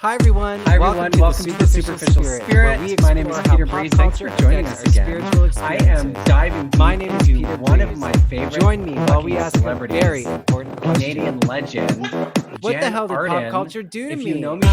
Hi everyone. Hi everyone. Welcome to the Superficial Spirit. My name is Peter Breeze. Thanks for joining us again. I am diving. My name is into Peter one Breeze. of my favorite. Join me while we ask a celebrities, very important question. Canadian legend. What the Jan hell did Arden. pop culture do to If me? you know me.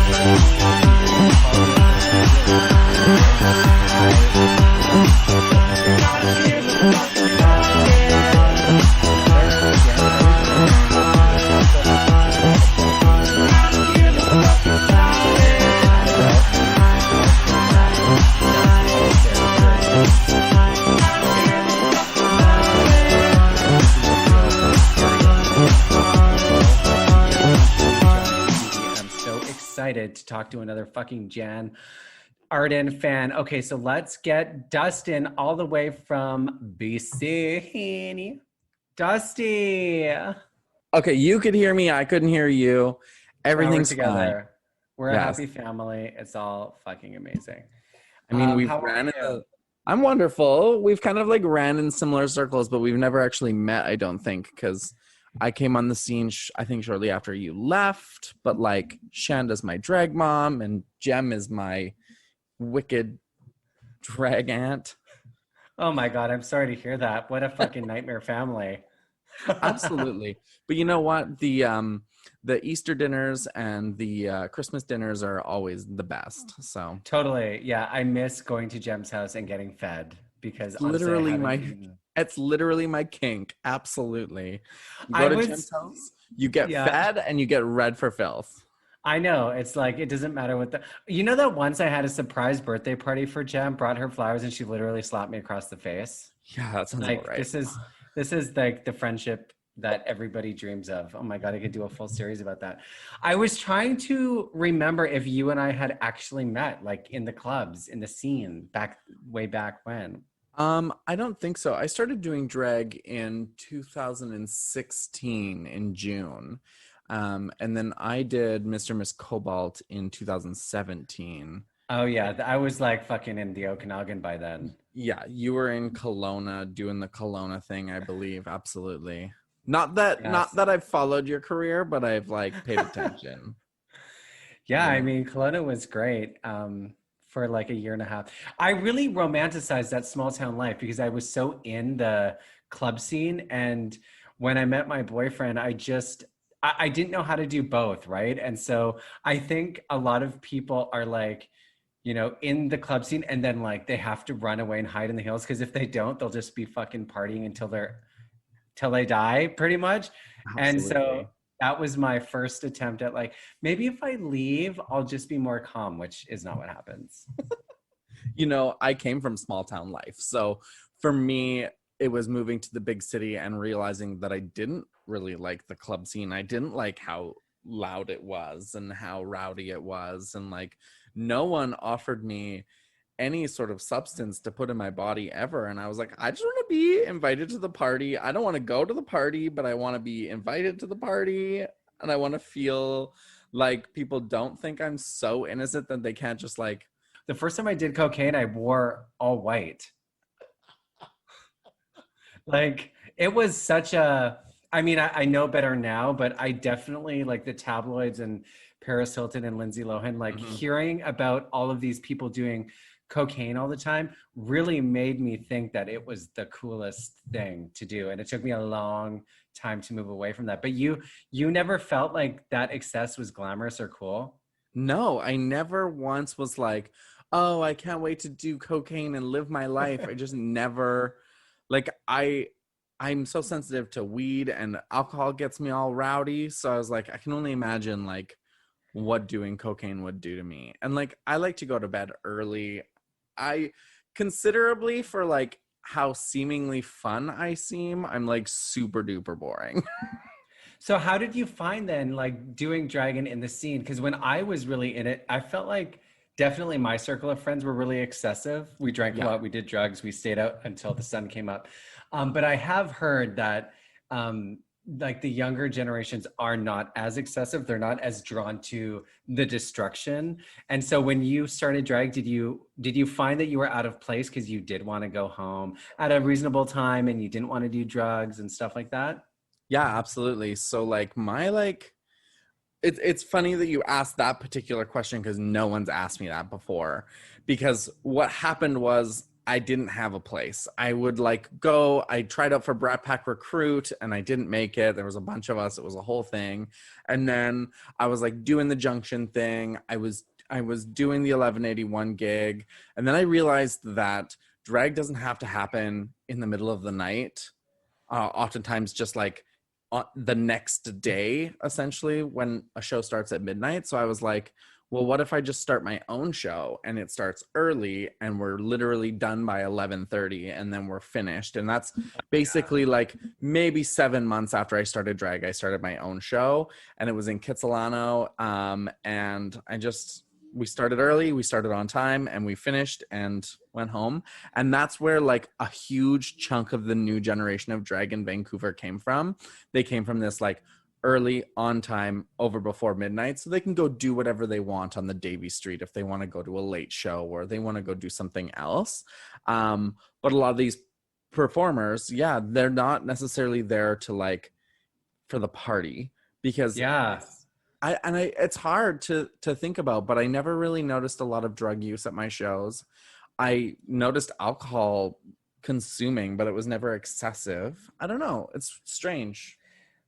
I'm so excited to talk to another fucking Jan Arden fan. Okay, so let's get Dustin all the way from BC. Dusty. Okay, you could hear me. I couldn't hear you. Now we're Everything's together. fine. We're a Yes. happy family. It's all fucking amazing. I mean, we've how are ran in you? the, I'm wonderful. We've kind of like ran in similar circles, but we've never actually met, I don't think, because I came on the scene, I think, shortly after you left. But like, Shanda's my drag mom, and Jem is my wicked drag aunt. Oh my God, I'm sorry to hear that. What a fucking nightmare family. Absolutely. But you know what? The Easter dinners and the Christmas dinners are always the best. So Totally. Yeah, I miss going to Jem's house and getting fed because honestly, literally I haven't my eaten. it's literally my kink. Absolutely. You I go to was- Jim's house, you get Yeah. fed and you get read for filth. I know. It's like, it doesn't matter what the, you know that once I had a surprise birthday party for Jem, brought her flowers and she literally slapped me across the face. Yeah, that sounds Like about right. this is like the friendship that everybody dreams of. Oh my God, I could do a full series about that. I was trying to remember if you and I had actually met, like in the clubs, in the scene, way back when. I don't think so. I started doing drag in 2016 in June. And then I did Mr. and Miss Cobalt in 2017. Oh yeah, I was like fucking in the Okanagan by then. Yeah, you were in Kelowna doing the Kelowna thing, I believe. Absolutely. Not that I've followed your career, but I've like paid attention. Yeah, I Yeah. mean, Kelowna was great for like a year and a half. I really romanticized that small town life because I was so in the club scene. And when I met my boyfriend, I didn't know how to do both, right? And so I think a lot of people are like, you know, in the club scene and then like they have to run away and hide in the hills because if they don't, they'll just be fucking partying till they die, pretty much. And so Absolutely. that was my first attempt at like, maybe if I leave, I'll just be more calm, which is not what happens. You know, I came from small town life. So for me, it was moving to the big city and realizing that I didn't really like the club scene. I didn't like how loud it was and how rowdy it was. And like, no one offered me any sort of substance to put in my body ever. And I was like, I just want to be invited to the party. I don't want to go to the party, but I want to be invited to the party. And I want to feel like people don't think I'm so innocent that they can't just like, The first time I did cocaine, I wore all white. Like it was such a, I mean, I know better now, but I definitely like the tabloids and Paris Hilton and Lindsay Lohan, like hearing about all of these people doing cocaine all the time really made me think that it was the coolest thing to do. And it took me a long time to move away from that. But you never felt like that excess was glamorous or cool? no, I never once was like, oh, I can't wait to do cocaine and live my life. I just never, like, I'm so sensitive to weed and alcohol gets me all rowdy. So I was like, I can only imagine like what doing cocaine would do to me. And like, I like to go to bed early. I considerably for like how seemingly fun I seem, I'm like super duper boring. So how did you find then like doing dragon in the scene? Because when I was really in it, I felt like definitely my circle of friends were really excessive. We drank a Yeah. lot, we did drugs, we stayed out until the sun came up. But I have heard that like the younger generations are not as excessive. They're not as drawn to the destruction. And so when you started drag, did you find that you were out of place because you did want to go home at a reasonable time and you didn't want to do drugs and stuff like that? Yeah, absolutely. So like my like It's funny that you asked that particular question because no one's asked me that before. Because what happened was I didn't have a place. I would like go, I tried out for Brat Pack Recruit and I didn't make it. There was a bunch of us. It was a whole thing. And then I was like doing the Junction thing. I was doing the 1181 gig. And then I realized that drag doesn't have to happen in the middle of the night. Oftentimes just like the next day, essentially, when a show starts at midnight. So I was like, well, what if I just start my own show and it starts early and we're literally done by 11:30 and then we're finished. And that's basically like maybe 7 months after I started drag, I started my own show, and it was in Kitsilano. And we started early, we started on time, and we finished and went home. And that's where like a huge chunk of the new generation of drag in Vancouver came from. They came from this like early, on time, over before midnight, so they can go do whatever they want on the Davie Street if they want to go to a late show or they want to go do something else. But a lot of these performers, yeah, they're not necessarily there to like for the party, because it's hard to think about, but I never really noticed a lot of drug use at my shows. I noticed alcohol consuming, but it was never excessive. I don't know. It's strange.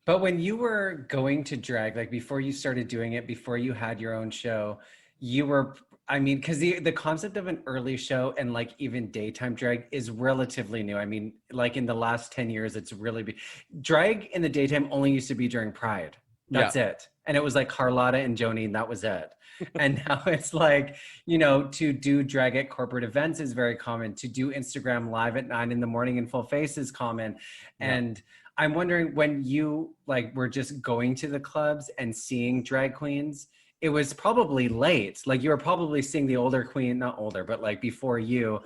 But when you were going to drag, like before you started doing it, before you had your own show, you were, I mean, because the concept of an early show and like even daytime drag is relatively new. I mean, like in the last 10 years, it's really drag in the daytime only used to be during Pride. That's it. And it was like Carlotta and Joni, and that was it. And now it's like, you know, to do drag at corporate events is very common. To do Instagram live at 9 a.m. in full face is common. And I'm wondering, when you like were just going to the clubs and seeing drag queens, it was probably late. Like you were probably seeing the older queen, not older, but like before you,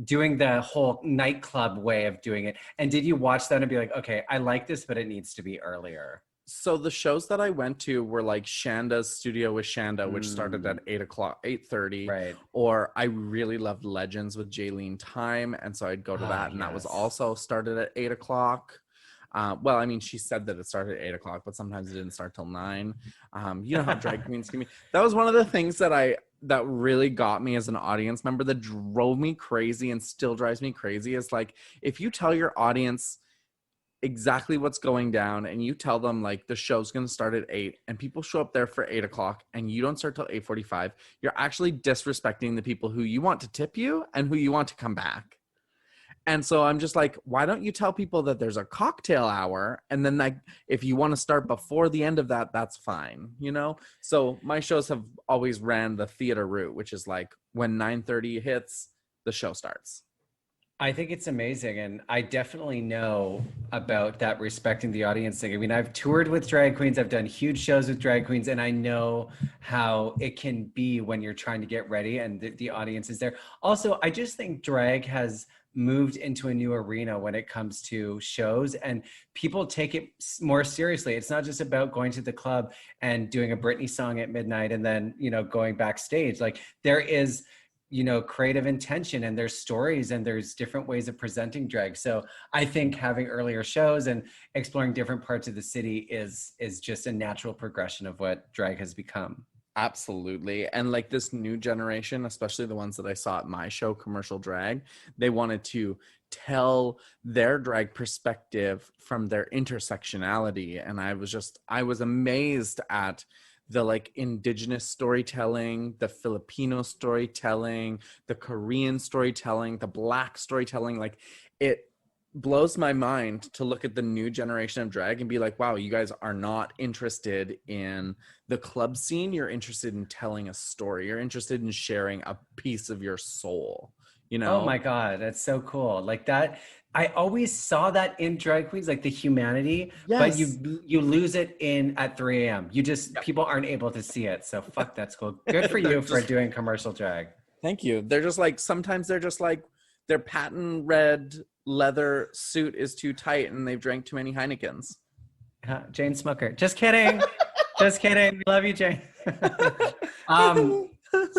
doing the whole nightclub way of doing it. And did you watch that and be like, okay, I like this, but it needs to be earlier? So the shows that I went to were like Shanda's Studio with Shanda, which started at 8:30. Right. Or I really loved Legends with Jaylene Time, and so I'd go to that, and that was also started at 8:00. Well, I mean, she said that it started at 8:00, but sometimes it didn't start till 9. You know how drag queens can be. That was one of the things that really got me as an audience member, that drove me crazy and still drives me crazy, is like, if you tell your audience exactly what's going down and you tell them like the show's going to start at 8 and people show up there for 8:00 and you don't start till 8:45, you're actually disrespecting the people who you want to tip you and who you want to come back. And so I'm just like, why don't you tell people that there's a cocktail hour, and then like if you want to start before the end of that, that's fine, you know? So my shows have always ran the theater route, which is like when 9:30 hits, the show starts. I think it's amazing. And I definitely know about that respecting the audience thing. I mean, I've toured with drag queens, I've done huge shows with drag queens, and I know how it can be when you're trying to get ready and the audience is there. Also, I just think drag has moved into a new arena when it comes to shows, and people take it more seriously. It's not just about going to the club and doing a Britney song at midnight and then, you know, going backstage. Like there is, you know, creative intention, and there's stories, and there's different ways of presenting drag. So I think having earlier shows and exploring different parts of the city is just a natural progression of what drag has become. Absolutely. And like this new generation, especially the ones that I saw at my show, Commercial Drag, they wanted to tell their drag perspective from their intersectionality. And I was amazed at the like indigenous storytelling, the Filipino storytelling, the Korean storytelling, the Black storytelling. Like it blows my mind to look at the new generation of drag and be like, wow, you guys are not interested in the club scene. You're interested in telling a story. You're interested in sharing a piece of your soul, you know? Oh my God, that's so cool. Like that, I always saw that in drag queens, like the humanity, but you lose it at 3 a.m. You just, people aren't able to see it. So fuck, that's cool. Good for you for doing commercial drag. Thank you. They're just like, sometimes they're just like, their patent red leather suit is too tight and they've drank too many Heinekens. Jane Smucker. Just kidding. Just kidding. We love you, Jane.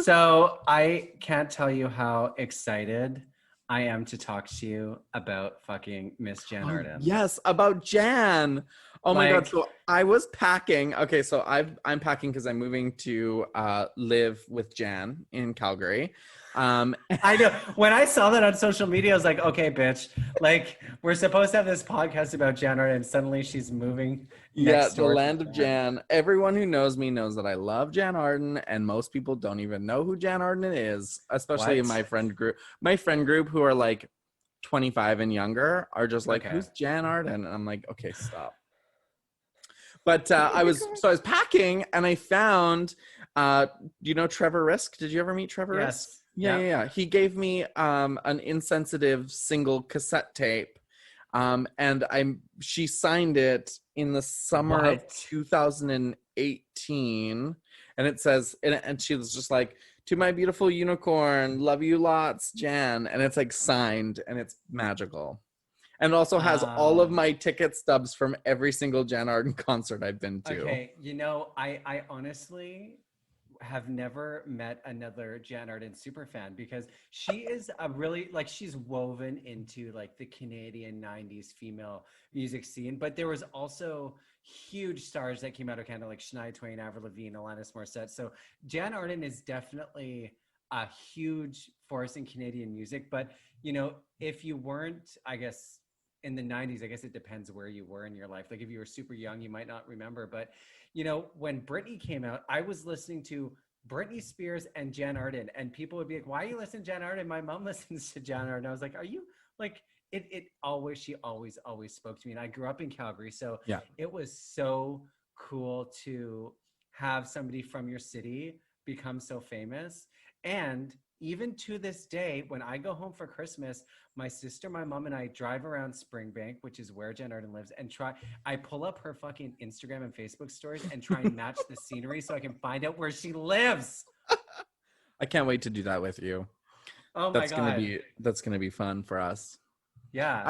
So I can't tell you how excited I am to talk to you about fucking Miss Jan Arden. Yes, about Jan. Oh my God. Like, So I was packing. Okay, so I'm packing because I'm moving to live with Jan in Calgary. I know. When I saw that on social media, I was like, okay, bitch. Like, we're supposed to have this podcast about Jan Arden, and suddenly she's moving Yeah, next the door to land of Jan. Everyone who knows me knows that I love Jan Arden, and most people don't even know who Jan Arden is, especially in What? my friend group. My friend group who are like 25 and younger are just like, Okay. "Who's Jan Arden?" And I'm like, "Okay, stop." But Oh my God. I was packing, and I found, you know Trevor Risk? Did you ever meet Trevor Risk? Yes. Yeah, Yeah. yeah, yeah. He gave me an insensitive single cassette tape. And she signed it in the summer of What? 2018. And it says, and she was just like, "To my beautiful unicorn, love you lots, Jan." And it's like signed, and it's magical. And also has all of my ticket stubs from every single Jan Arden concert I've been to. Okay. You know, I honestly have never met another Jan Arden super fan because she is a really like she's woven into like the Canadian 90s female music scene, but there was also huge stars that came out of Canada like Shania Twain, Avril Lavigne, Alanis Morissette. So Jan Arden is definitely a huge force in Canadian music, but you know, if you weren't, I guess in the 90s, I guess it depends where you were in your life. Like if you were super young, you might not remember, but you know, when Britney came out, I was listening to Britney Spears and Jan Arden, and people would be like, "Why are you listening to Jan Arden?" My mom listens to Jan Arden. I was like, "Are you like it?" She always spoke to me, and I grew up in Calgary, so Yeah. it was so cool to have somebody from your city become so famous. And even to this day, when I go home for Christmas, my sister, my mom, and I drive around Springbank, which is where Jan Arden lives, and I pull up her fucking Instagram and Facebook stories and try and match the scenery so I can find out where she lives. I can't wait to do that with you. Oh my God. That's gonna be fun for us. Yeah.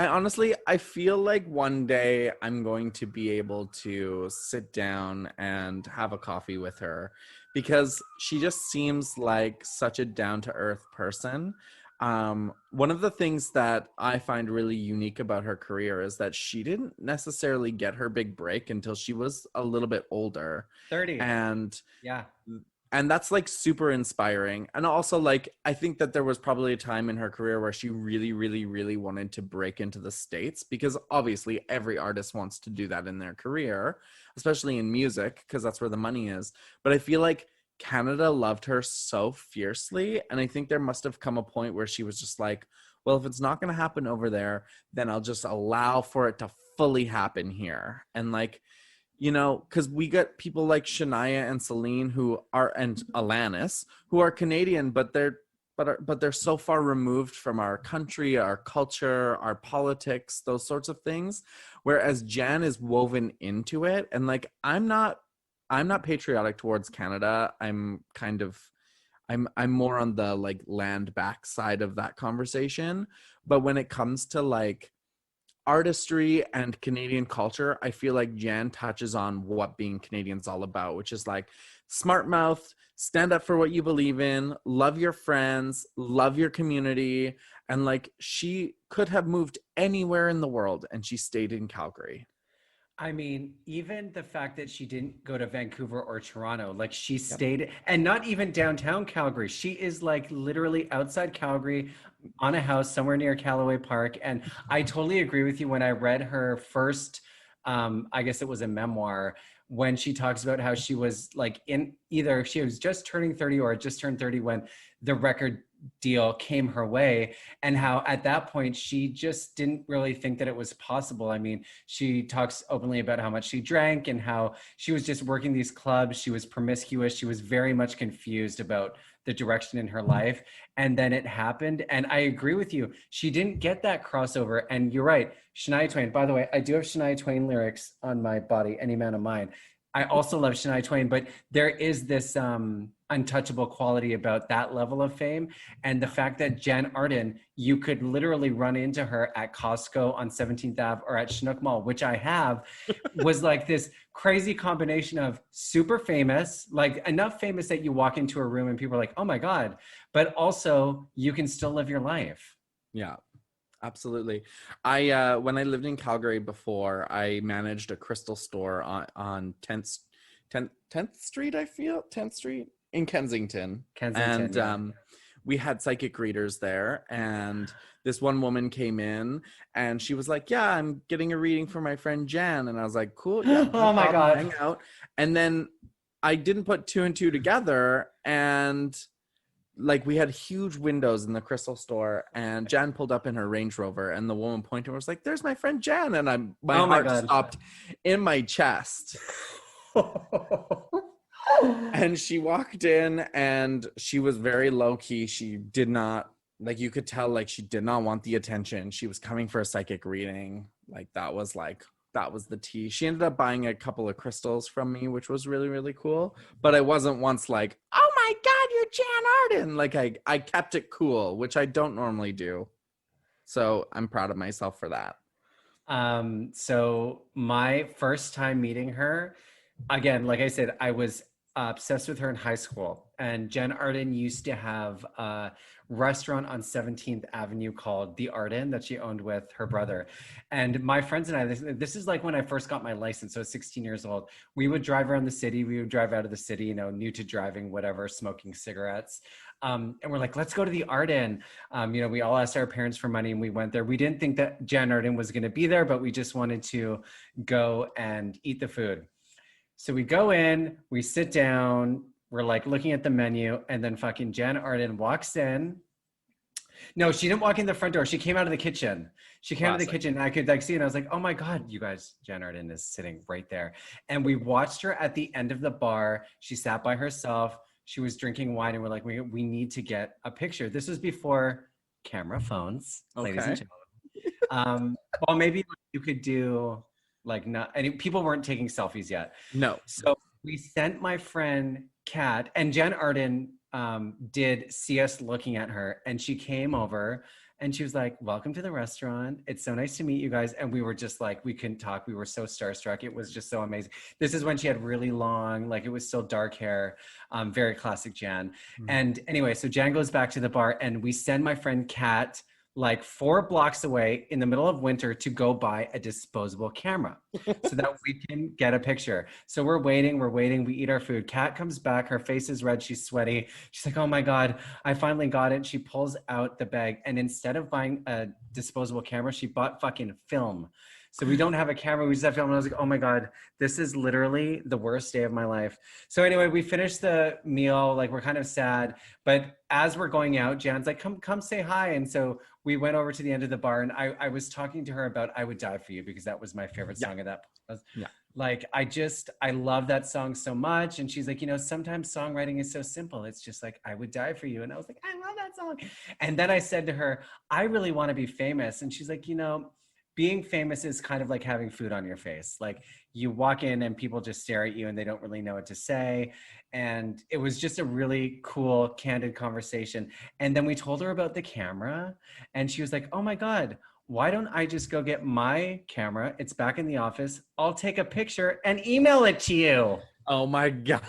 I feel like one day I'm going to be able to sit down and have a coffee with her because she just seems like such a down-to-earth person. One of the things that I find really unique about her career is that she didn't necessarily get her big break until she was a little bit older. 30. And Yeah. that's like super inspiring. And also like I think that there was probably a time in her career where she really really wanted to break into the States, because obviously every artist wants to do that in their career, especially in music, because that's where the money is. But I feel like Canada loved her so fiercely, and I think there must have come a point where she was just like, well, if it's not going to happen over there, then I'll just allow for it to fully happen here. And like, you know, because we got people like Shania and Celine and Alanis who are Canadian, but they're so far removed from our country, our culture, our politics, those sorts of things. Whereas Jan is woven into it, and like I'm not patriotic towards Canada. I'm more on the like land back side of that conversation. But when it comes to like artistry and Canadian culture, I feel like Jan touches on what being Canadian's all about, which is like smart mouth, stand up for what you believe in, love your friends, love your community. And like she could have moved anywhere in the world and she stayed in Calgary. I mean, even the fact that she didn't go to Vancouver or Toronto, like she stayed, and not even downtown Calgary. She is like literally outside Calgary on a house somewhere near Callaway Park. And I totally agree with you when I read her first, I guess it was a memoir, when she talks about how she was like either she was just turning 30 or just turned 30 when the record deal came her way, and how at that point she just didn't really think that it was possible. I mean, she talks openly about how much she drank and how she was just working these clubs, she was promiscuous, she was very much confused about the direction in her life, and then it happened. And I agree with you, she didn't get that crossover. And you're right, Shania Twain, by the way, I do have Shania Twain lyrics on my body, Any Man of Mine. I also love Shania Twain, but there is this untouchable quality about that level of fame. And the fact that Jan Arden, you could literally run into her at Costco on 17th Ave or at Chinook Mall, which I have, was like this crazy combination of super famous, like enough famous that you walk into a room and people are like, oh my God, but also you can still live your life. Yeah. Absolutely. I when I lived in Calgary before, I managed a crystal store on 10th Street, 10th Street in Kensington. Kensington, And yeah. we had psychic readers there, and this one woman came in and she was like, "Yeah, I'm getting a reading for my friend Jan." And I was like, "Cool, yeah, no Oh my problem, God. hang out." And then I didn't put two and two together, and like we had huge windows in the crystal store, and Jan pulled up in her Range Rover, and the woman pointed and was like, "There's my friend Jan." And my Oh my heart God. stopped in my chest. And she walked in and she was very low key. She did not, like, you could tell, like, she did not want the attention. She was coming for a psychic reading. That was the tea. She ended up buying a couple of crystals from me, which was really, really cool. But I wasn't once like, "Oh my God, you're Jan Arden." Like, I kept it cool, which I don't normally do. So I'm proud of myself for that. So my first time meeting her, again, like I said, I was obsessed with her in high school. And Jen Arden used to have a restaurant on 17th Avenue called the Arden that she owned with her brother. And my friends and I, this is like when I first got my license. So I was 16 years old. We would drive around the city. We would drive out of the city, you know, new to driving, whatever, smoking cigarettes. And we're like, let's go to the Arden. You know, we all asked our parents for money and we went there. We didn't think that Jen Arden was going to be there, but we just wanted to go and eat the food. So we go in, we sit down, we're like looking at the menu, and then fucking Jen Arden walks in. No, she didn't walk in the front door. She came out of the kitchen. She came out of the Classic. kitchen, and I could like see, and I was like, "Oh my God, you guys, Jen Arden is sitting right there." And we watched her at the end of the bar. She sat by herself. She was drinking wine, and we're like, "We need to get a picture." This was before camera phones, ladies and Okay. gentlemen. Well, maybe you could do like not, and people weren't taking selfies yet. No. So we sent my friend Kat, and Jen Arden did see us looking at her, and she came over and she was like, "Welcome to the restaurant. It's so nice to meet you guys." And we were just like, we couldn't talk. We were so starstruck. It was just so amazing. This is when she had really long, like it was still dark hair, very classic Jan. And anyway, so Jan goes back to the bar, and we send my friend Kat like 4 blocks away in the middle of winter to go buy a disposable camera so that we can get a picture. So we're waiting, we eat our food. Kat comes back, her face is red, she's sweaty. She's like, "Oh my God, I finally got it." She pulls out the bag, and instead of buying a disposable camera, she bought fucking film. So we don't have a camera, we just have film. And I was like, "Oh my God, this is literally the worst day of my life." So anyway, we finished the meal, like we're kind of sad, but as we're going out, Jan's like, come say hi. And so we went over to the end of the bar, and I was talking to her about "I Would Die For You" because that was my favorite song of that. Yeah. Like, I love that song so much. And she's like, "You know, sometimes songwriting is so simple. It's just like, I would die for you." And I was like, I love that song. And then I said to her, "I really want to be famous." And she's like, "You know, being famous is kind of like having food on your face. Like you walk in and people just stare at you and they don't really know what to say." And it was just a really cool, candid conversation. And then we told her about the camera, and she was like, "Oh my God, why don't I just go get my camera? It's back in the office. I'll take a picture and email it to you." Oh my God.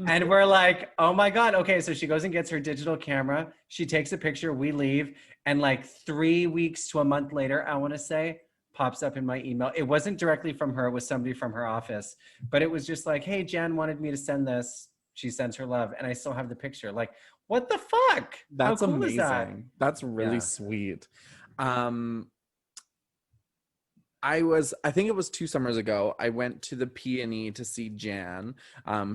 And we're like, "Oh my God." Okay, so she goes and gets her digital camera. She takes a picture, we leave. And like 3 weeks to a month later, I want to say, pops up in my email. It wasn't directly from her, it was somebody from her office. But it was just like, "Hey, Jan wanted me to send this. She sends her love." And I still have the picture. Like, what the fuck? How That's cool is that? amazing. That's really Yeah. sweet. I think it was 2 summers ago, I went to the Peony to see Jan.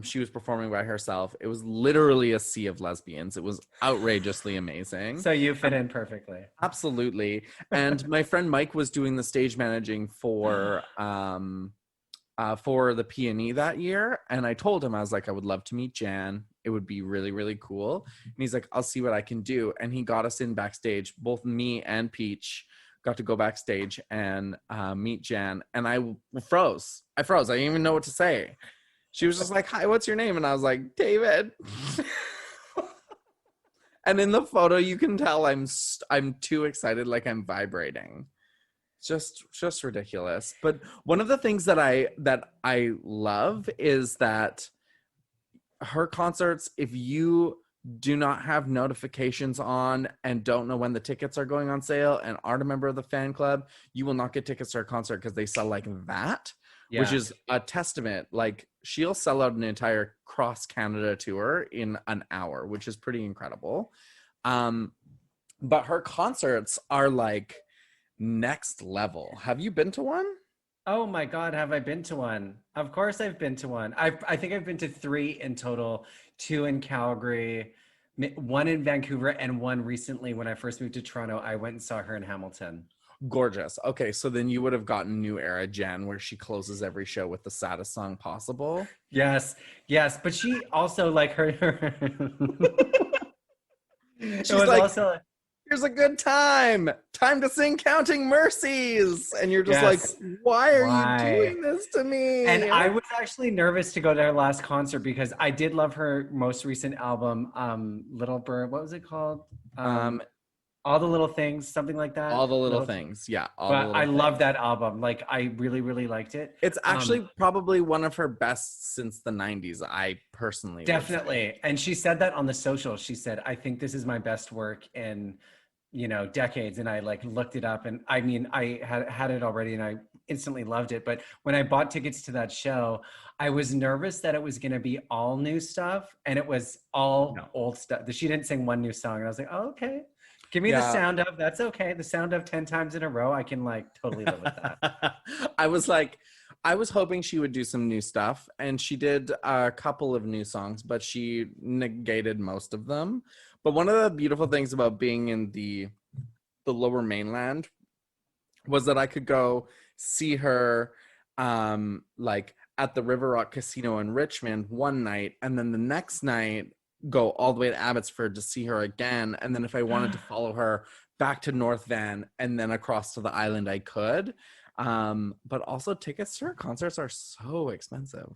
She was performing by herself. It was literally a sea of lesbians. It was outrageously amazing. So you fit in perfectly. Absolutely. And my friend Mike was doing the stage managing for the Peony that year. And I told him, I was like, "I would love to meet Jan. It would be really, really cool." And he's like, "I'll see what I can do." And he got us in backstage. Both me and Peach got to go backstage and meet Jan. And I froze. I didn't even know what to say. She was just like, "Hi, what's your name?" And I was like, "David." And in the photo, you can tell I'm too excited, like I'm vibrating. Just ridiculous. But one of the things that I love is that her concerts, if you do not have notifications on and don't know when the tickets are going on sale and aren't a member of the fan club, you will not get tickets to her concert because they sell like that, which is a testament. Like, she'll sell out an entire cross Canada tour in an hour, which is pretty incredible. But her concerts are like next level. Have you been to one? Oh my God, have I been to one? Of course I've been to one. I think I've been to 3 in total, 2 in Calgary, 1 in Vancouver, and 1 recently when I first moved to Toronto. I went and saw her in Hamilton. Gorgeous. Okay, so then you would have gotten New Era Jen, where she closes every show with the saddest song possible. Yes, yes. But she also like her She's it was like, also here's a good time to sing Counting Mercies, and you're just like, why are you doing this to me? And I was actually nervous to go to her last concert because I did love her most recent album, Little Bird. What was it called? All the Little Things, something like that. All the Little Things, yeah. I love that album. Like, I really, really liked it. It's actually probably one of her best since the 90s, I personally definitely. And she said that on the social. She said, I think this is my best work in, decades. And I like looked it up, and I mean, I had it already and I instantly loved it. But when I bought tickets to that show, I was nervous that it was going to be all new stuff, and it was all old stuff. She didn't sing one new song. And I was like, oh, okay. Give me the sound of, that's okay. The sound of 10 times in a row. I can like totally live with that. I was hoping she would do some new stuff, and she did a couple of new songs, but she negated most of them. But one of the beautiful things about being in the Lower Mainland was that I could go see her like at the River Rock Casino in Richmond one night, and then the next night go all the way to Abbotsford to see her again. And then if I wanted to follow her back to North Van and then across to the island, I could. But also tickets to her concerts are so expensive.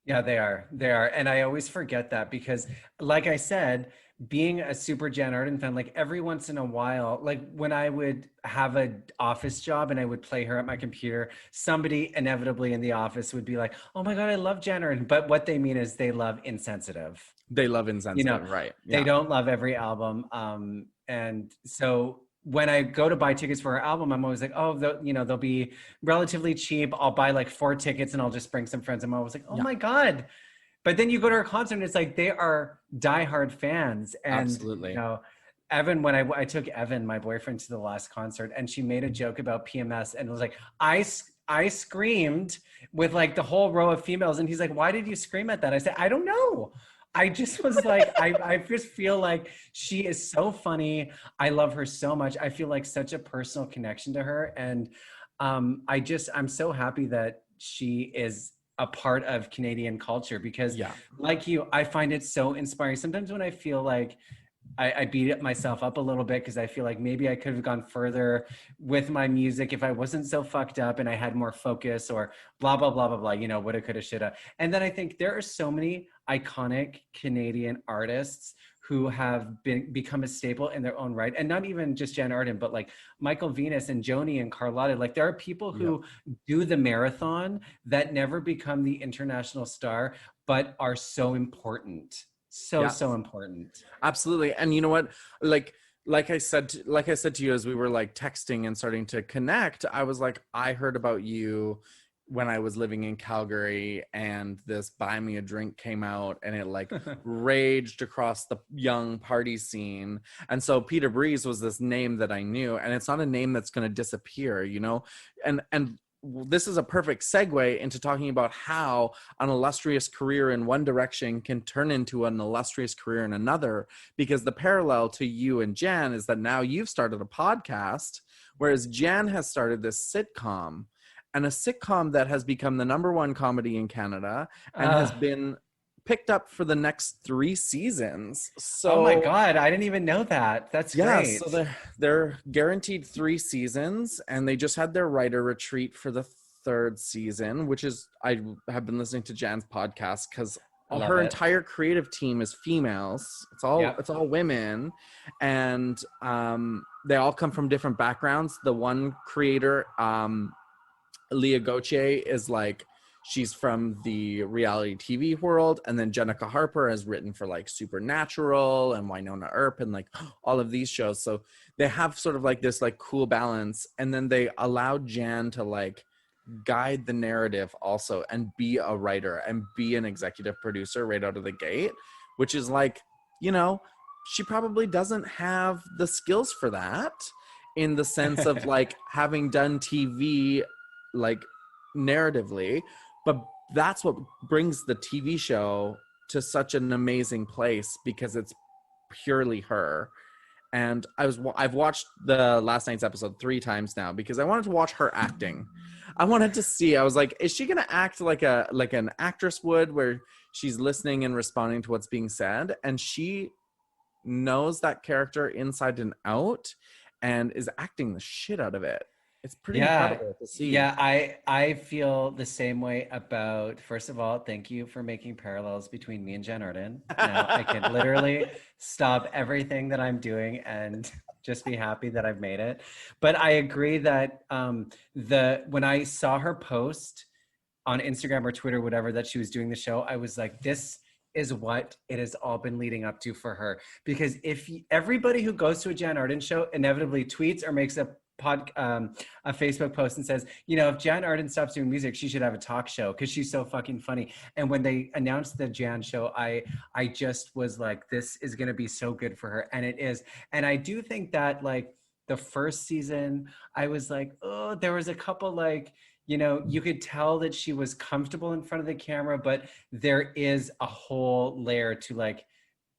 Yeah, they are. And I always forget that because, like I said, being a super Jan Arden fan, like every once in a while, like when I would have an office job and I would play her at my computer, somebody inevitably in the office would be like, oh my God, I love Jan Arden. But what they mean is they love Insensitive. They love Insensitive, right. They don't love every album. And so when I go to buy tickets for her album, I'm always like, oh, they'll be relatively cheap. I'll buy like 4 tickets and I'll just bring some friends. I'm always like, oh my God. But then you go to her concert and it's like, they are diehard fans. And, absolutely. Evan, when I took Evan, my boyfriend, to the last concert, and she made a joke about PMS and was like, I screamed with like the whole row of females. And he's like, why did you scream at that? I said, I don't know. I just was like, I just feel like she is so funny. I love her so much. I feel like such a personal connection to her. And I'm so happy that she is a part of Canadian culture because like you, I find it so inspiring. Sometimes when I feel like I beat myself up a little bit because I feel like maybe I could have gone further with my music if I wasn't so fucked up and I had more focus or blah, blah, blah, blah, blah, woulda, coulda, shoulda. And then I think there are so many iconic Canadian artists who have become a staple in their own right. And not even just Jan Arden, but like Michael Venus and Joni and Carlotta. Like there are people who do the marathon that never become the international star, but are so important. So important. Absolutely. And you know what, like I said to you as we were like texting and starting to connect, I was like, I heard about you when I was living in Calgary and this Buy Me a Drink came out and it like raged across the young party scene. And so Peter Breeze was this name that I knew, and it's not a name that's going to disappear, and this is a perfect segue into talking about how an illustrious career in one direction can turn into an illustrious career in another, because the parallel to you and Jan is that now you've started a podcast, whereas Jan has started this sitcom, and a sitcom that has become the #1 comedy in Canada and has been picked up for the next 3 seasons. So, oh my God, I didn't even know that. That's great. So they're guaranteed 3 seasons, and they just had their writer retreat for the 3rd season, which is, I have been listening to Jan's podcast because her entire creative team is females. It's all women, and they all come from different backgrounds. The one creator, Leah Gauthier, is like, she's from the reality TV world. And then Jenica Harper has written for like Supernatural and Winona Earp and like all of these shows. So they have sort of like this like cool balance. And then they allowed Jan to like guide the narrative also and be a writer and be an executive producer right out of the gate, which is like, you know, she probably doesn't have the skills for that in the sense of like having done TV like narratively, but that's what brings the TV show to such an amazing place because it's purely her. And I've watched the last night's episode 3 times now because I wanted to watch her acting. I wanted to see, I was like, is she gonna act like an actress would, where she's listening and responding to what's being said? And she knows that character inside and out and is acting the shit out of it. It's pretty incredible to see. Yeah, I feel the same way about, first of all, thank you for making parallels between me and Jen Arden. Now I can literally stop everything that I'm doing and just be happy that I've made it. But I agree that when I saw her post on Instagram or Twitter, whatever, that she was doing the show, I was like, this is what it has all been leading up to for her. Because if everybody who goes to a Jan Arden show inevitably tweets or makes a Facebook post and says, you know, if Jan Arden stops doing music, she should have a talk show because she's so fucking funny. And when they announced the Jan show, I just was like, this is going to be so good for her. And it is. And I do think that like the first season, I was like, oh, there was a couple like, you know, you could tell that she was comfortable in front of the camera, but there is a whole layer to like,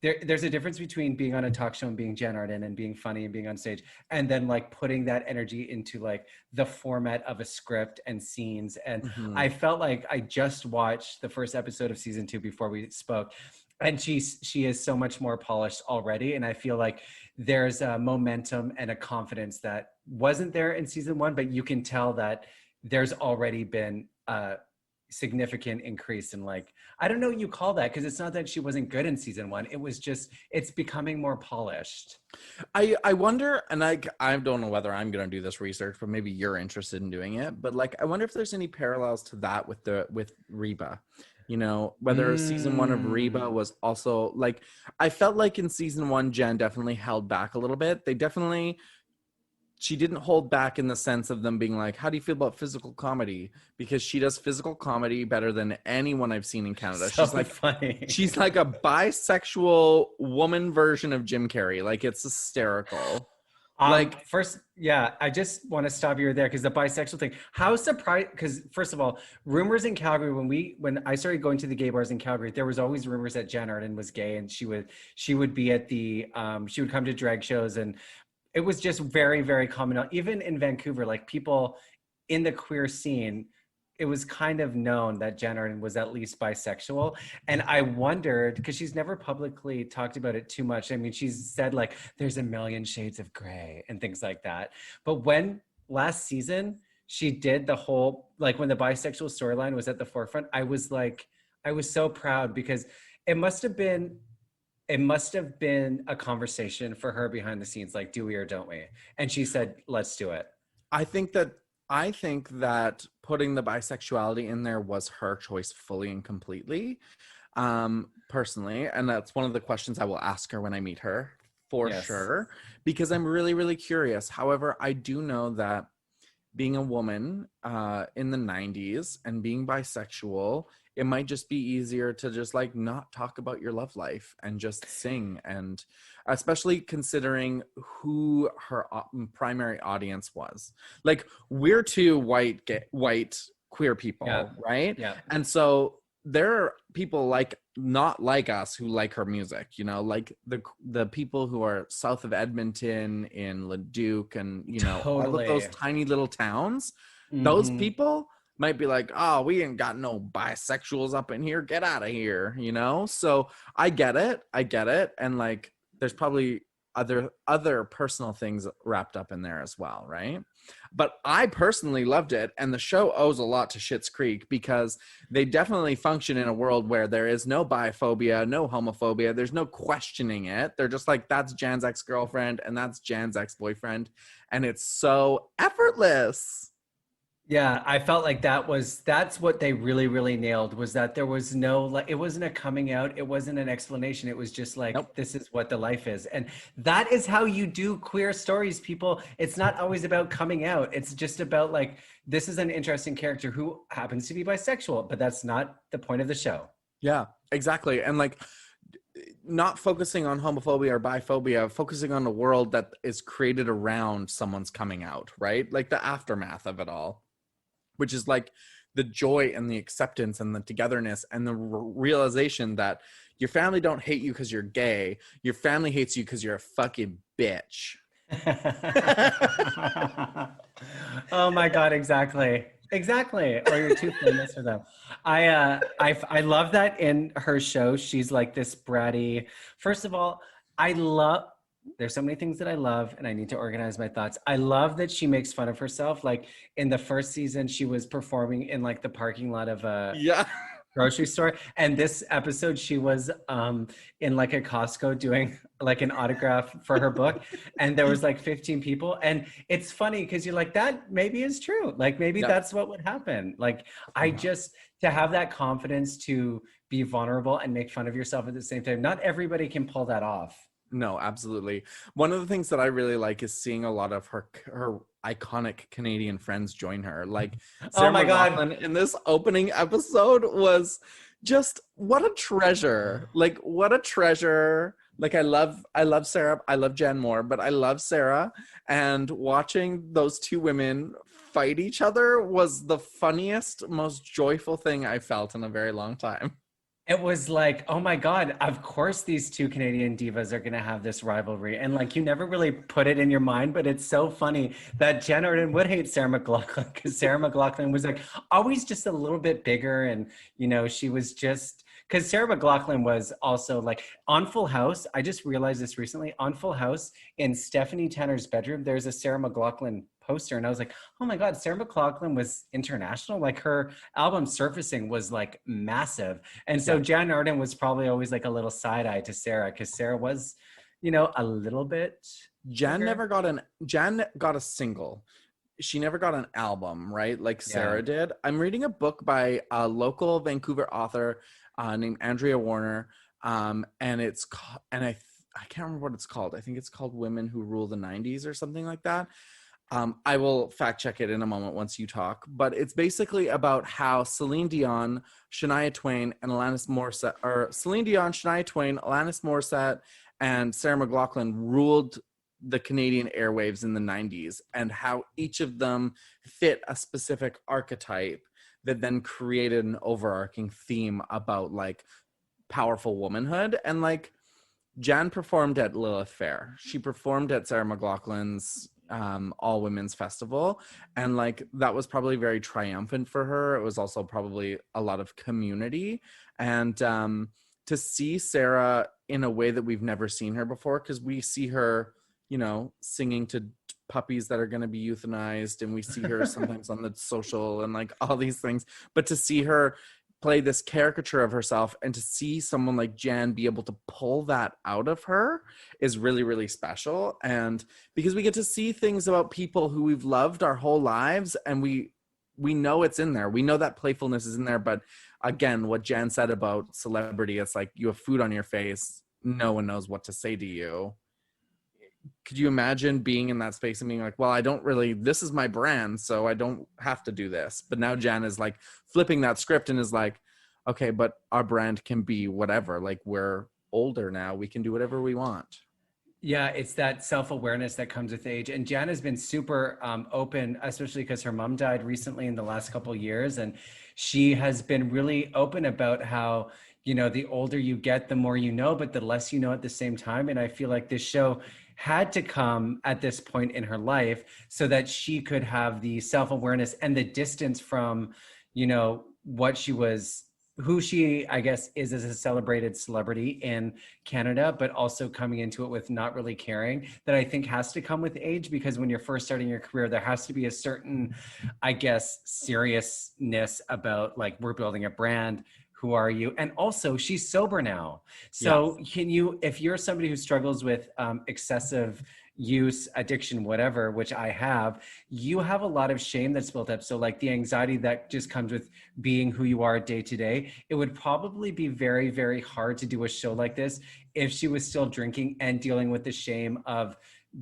there's a difference between being on a talk show and being Jan Arden and being funny and being on stage, and then like putting that energy into like the format of a script and scenes. And I felt like I just watched the first episode of season 2 before we spoke, and she is so much more polished already. And I feel like there's a momentum and a confidence that wasn't there in season 1, but you can tell that there's already been a significant increase in like, I don't know what you call that, because it's not that she wasn't good in season 1. It was just, it's becoming more polished. I wonder, and I don't know whether I'm going to do this research, but maybe you're interested in doing it. But like, I wonder if there's any parallels to that with Reba. You know, whether season 1 of Reba was also like, I felt like in season 1, Jen definitely held back a little bit. She didn't hold back in the sense of them being like, how do you feel about physical comedy? Because she does physical comedy better than anyone I've seen in Canada. So she's like funny. She's like a bisexual woman version of Jim Carrey. Like, it's hysterical. Like first, yeah, I just want to stop you there because the bisexual thing. How surprised? Because first of all, rumors in Calgary, when I started going to the gay bars in Calgary, there was always rumors that Jan Arden was gay, and she would be at the she would come to drag shows, and it was just very, very common. Even in Vancouver, like people in the queer scene, it was kind of known that Jan Arden was at least bisexual. And I wondered, because she's never publicly talked about it too much. I mean, she's said like, there's a million shades of gray and things like that. But when last season, she did the whole, like when the bisexual storyline was at the forefront, I was so proud because it must have been a conversation for her behind the scenes, like, do we or don't we? And she said, let's do it. I think that putting the bisexuality in there was her choice fully and completely, personally. And that's one of the questions I will ask her when I meet her, for sure, because I'm really, really curious. However, I do know that being a woman in the 90s and being bisexual, it might just be easier to just like not talk about your love life and just sing. And especially considering who her primary audience was. Like, we're two white queer people, right? Yeah. And so there are people like not like us who like her music, you know, like the people who are south of Edmonton, in Leduc, and you know, all of those tiny little towns. Those people might be like, oh, we ain't got no bisexuals up in here, get out of here, you know? So I get it. And like, there's probably other personal things wrapped up in there as well, right? But I personally loved it, and the show owes a lot to Schitt's Creek because they definitely function in a world where there is no biphobia, no homophobia, there's no questioning it. They're just like, that's Jan's ex-girlfriend and that's Jan's ex-boyfriend, and it's so effortless. Yeah, I felt like that's what they really, really nailed, was that there was no, like, it wasn't a coming out, it wasn't an explanation. It was just like, Nope. this is what the life is. And that is how you do queer stories, people. It's not always about coming out. It's just about like, this is an interesting character who happens to be bisexual, but that's not the point of the show. Yeah, exactly. And like, not focusing on homophobia or biphobia, focusing on a world that is created around someone's coming out, right? Like the aftermath of it all, which is like the joy and the acceptance and the togetherness and the realization that your family don't hate you because you're gay. Your family hates you because you're a fucking bitch. Oh my God, exactly. Or you're too famous for them. I love that in her show. She's like this bratty. First of all, I love. There's so many things that I love, and I need to organize my thoughts. I love that she makes fun of herself. Like in the first season, she was performing in like the parking lot of a Yeah. grocery store, and this episode she was in like a Costco doing like an autograph for her book, and there was like 15 people, and it's funny because you're like, that maybe is true, like maybe Yeah. that's what would happen. Like I just, to have that confidence to be vulnerable and make fun of yourself at the same time, not everybody can pull that off. No, absolutely. One of the things that I really like is seeing a lot of her iconic Canadian friends join her. Like Sarah Oh my God. McLachlan in this opening episode was just what a treasure. Like what a treasure. Like I love Sarah. I love Jen more, but I love Sarah. And watching those two women fight each other was the funniest, most joyful thing I felt in a very long time. It was like, oh my God, of course these two Canadian divas are going to have this rivalry. And like, you never really put it in your mind, but it's so funny that Jen Arden would hate Sarah McLachlan, because Sarah McLachlan was like always just a little bit bigger. And, you know, she was just, because Sarah McLachlan was also like on Full House. I just realized this recently, on Full House in Stephanie Tanner's bedroom, there's a Sarah McLachlan poster. And I was like, oh my God, Sarah McLachlan was international. Like her album Surfacing was like massive. And so Jan Arden was probably always like a little side eye to Sarah, because Sarah was, you know, a little bit. Jan got a single. She never got an album, right? Like Sarah did. I'm reading a book by a local Vancouver author named Andrea Warner. And I can't remember what it's called. I think it's called Women Who Rule the 90s or something like that. I will fact check it in a moment once you talk, but it's basically about how Celine Dion, Shania Twain, and Alanis Morissette, and Sarah McLachlan ruled the Canadian airwaves in the 90s, and how each of them fit a specific archetype that then created an overarching theme about like powerful womanhood. And like Jan performed at Lilith Fair. She performed at Sarah McLachlan's all women's festival, and like that was probably very triumphant for her. It was also probably a lot of community, and to see Sarah in a way that we've never seen her before, because we see her, you know, singing to puppies that are going to be euthanized, and we see her sometimes on the social and like all these things, but to see her play this caricature of herself and to see someone like Jan be able to pull that out of her is really, really special. And because we get to see things about people who we've loved our whole lives, and we know it's in there. We know that playfulness is in there. But again, what Jan said about celebrity, it's like you have food on your face. No one knows what to say to you. Could you imagine being in that space and being like, well, this is my brand, so I don't have to do this. But now Jan is like flipping that script and is like, okay, but our brand can be whatever. Like we're older now, we can do whatever we want. Yeah, it's that self-awareness that comes with age. And Jan has been super open, especially because her mom died recently in the last couple of years. And she has been really open about how, you know, the older you get, the more you know, but the less you know at the same time. And I feel like this show had to come at this point in her life so that she could have the self-awareness and the distance from, you know, who she, I guess, is as a celebrated celebrity in Canada, but also coming into it with not really caring, that I think has to come with age, because when you're first starting your career, there has to be a certain, I guess, seriousness about like, we're building a brand. who are you? And also, she's sober now. So can you, if you're somebody who struggles with excessive use, addiction, whatever, which I have, you have a lot of shame that's built up. So like the anxiety that just comes with being who you are day to day, it would probably be very, very hard to do a show like this if she was still drinking and dealing with the shame of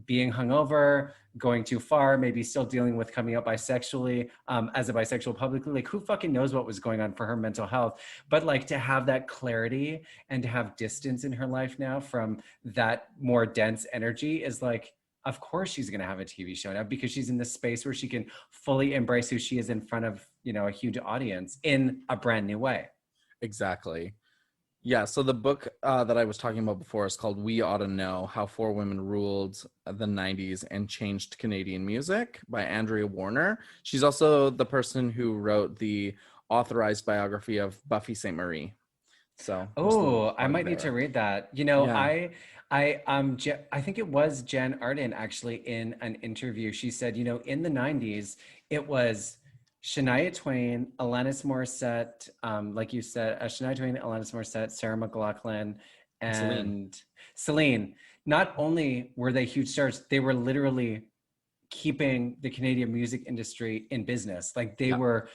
being hungover, going too far, maybe still dealing with coming out bisexually, as a bisexual publicly. Like, who fucking knows what was going on for her mental health? But like, to have that clarity and to have distance in her life now from that more dense energy is like, of course she's going to have a TV show now, because she's in this space where she can fully embrace who she is in front of, you know, a huge audience in a brand new way. Exactly. Yeah, so the book that I was talking about before is called We Ought to Know, How Four Women Ruled the 90s and Changed Canadian Music by Andrea Warner. She's also the person who wrote the authorized biography of Buffy St. Marie. So I might need to read that. You know, Yeah. I think it was Jen Arden actually in an interview. She said, you know, in the 90s, it was Shania Twain, Alanis Morissette, like you said, Shania Twain, Alanis Morissette, Sarah McLachlan, and Celine. Not only were they huge stars, they were literally keeping the Canadian music industry in business. Like they were,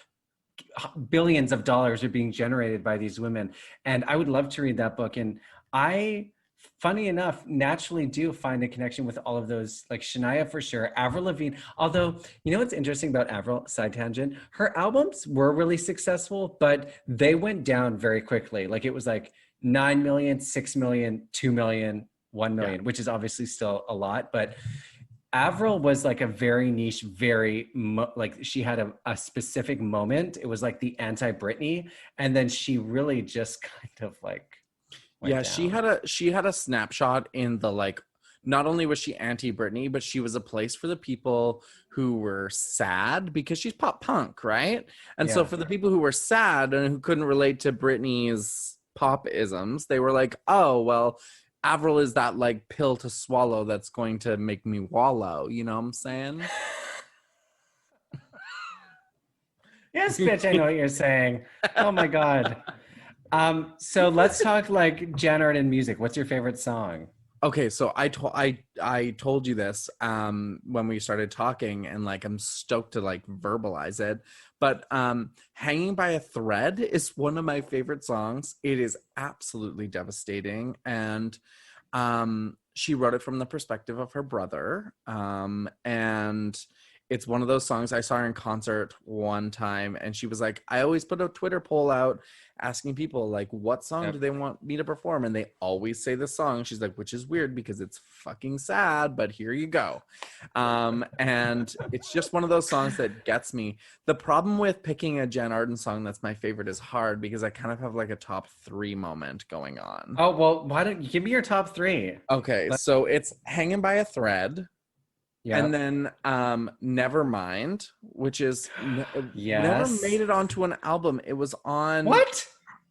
billions of dollars are being generated by these women. And I would love to read that book. And I, funny enough, naturally do find a connection with all of those, like Shania for sure, Avril Lavigne. Although, you know what's interesting about Avril, side tangent, her albums were really successful, but they went down very quickly. Like it was like 9 million, 6 million, 2 million, 1 million, which is obviously still a lot, but Avril was like a very niche, like she had a specific moment. It was like the anti-Britney. And then she really just kind of like went down. She had a snapshot in the, like, not only was she anti-Britney, but she was a place for the people who were sad, because she's pop punk, right? And so for the people who were sad and who couldn't relate to Britney's pop-isms, they were like, oh, well, Avril is that like pill to swallow that's going to make me wallow. You know what I'm saying? Yes, bitch, I know what you're saying. Oh my God. So let's talk like Jan Arden music. What's your favorite song? Okay, so I told you this when we started talking, and like I'm stoked to like verbalize it. But Hanging by a Thread is one of my favorite songs. It is absolutely devastating, and she wrote it from the perspective of her brother, and it's one of those songs. I saw her in concert one time, and she was like, I always put a Twitter poll out asking people, like, what song do they want me to perform? And they always say this song. She's like, which is weird because it's fucking sad, but here you go. And it's just one of those songs that gets me. The problem with picking a Jen Arden song that's my favorite is hard, because I kind of have like a top 3 moment going on. Oh, well, why don't you give me your top 3? Okay, so it's Hanging by a Thread. And then Nevermind, which is never made it onto an album. It was on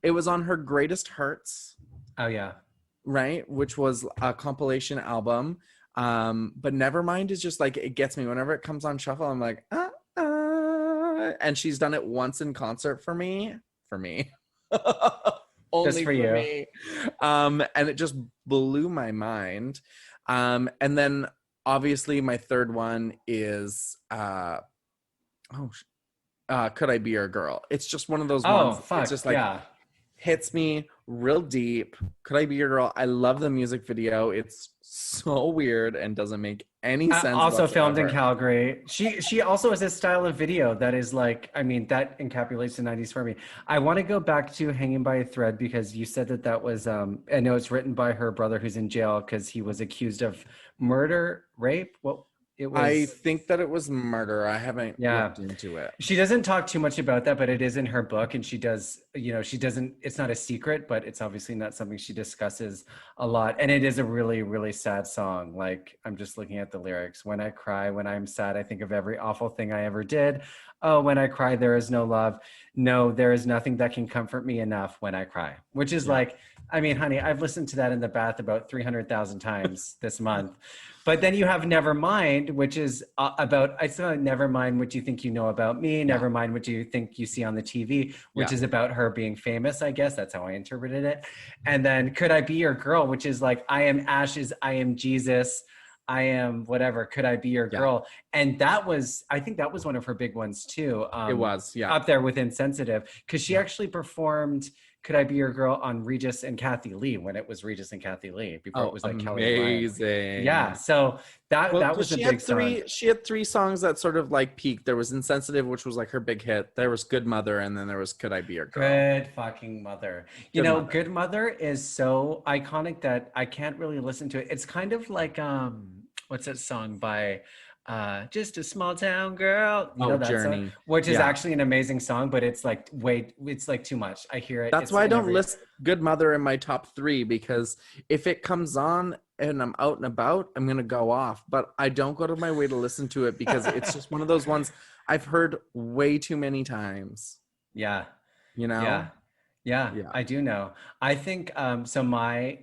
It was on her Greatest Hurts. Oh yeah. Right, which was a compilation album. But Nevermind is just like, it gets me whenever it comes on shuffle. I'm like, and she's done it once in concert for me. Only just for you. Me. And it just blew my mind. And then obviously, my third one is Could I Be Your Girl? It's just one of those ones. Fuck, it's just like hits me real deep. Could I Be Your Girl? I love the music video. It's so weird and doesn't make any sense. Also filmed in Calgary. She also has a style of video that is like, I mean, that encapsulates the 90s for me. I want to go back to Hanging by a Thread, because you said that was, I know it's written by her brother who's in jail because he was accused of murder, rape. Well, it was. I think that it was murder. I haven't looked into it. She doesn't talk too much about that, but it is in her book, and she does, you know, it's not a secret, but it's obviously not something she discusses a lot. And it is a really, really sad song. Like, I'm just looking at the lyrics. When I cry, when I'm sad, I think of every awful thing I ever did. Oh, when I cry, there is no love. No, there is nothing that can comfort me enough when I cry, which is like I mean, honey, I've listened to that in the bath about 300,000 times this month. But then you have Nevermind, which is about, I saw Nevermind what you think you know about me, Never mind what you think you see on the TV, which is about her being famous, I guess. That's how I interpreted it. And then Could I Be Your Girl, which is like, I am Ashes, I am Jesus, I am whatever, could I be your girl? And that was, I think that was one of her big ones too. It was, up there with Insensitive, because she actually performed Could I Be Your Girl on Regis and Kathy Lee when it was Regis and Kathy Lee before it was like Kelly amazing. Yeah, so that was a big song. She had 3 songs that sort of like peaked. There was Insensitive, which was like her big hit. There was Good Mother, and then there was Could I Be Your Girl? Good fucking Mother. You know, Good Mother is so iconic that I can't really listen to it. It's kind of like what's that song by Just a Small Town Girl? You know that Journey. Song? Which is actually an amazing song, but it's like, it's like too much. I hear it. That's why I don't list Good Mother in my top 3, because if it comes on and I'm out and about, I'm going to go off. But I don't go to my way to listen to it because it's just one of those ones I've heard way too many times. Yeah. You know? Yeah, I do know. I think, so I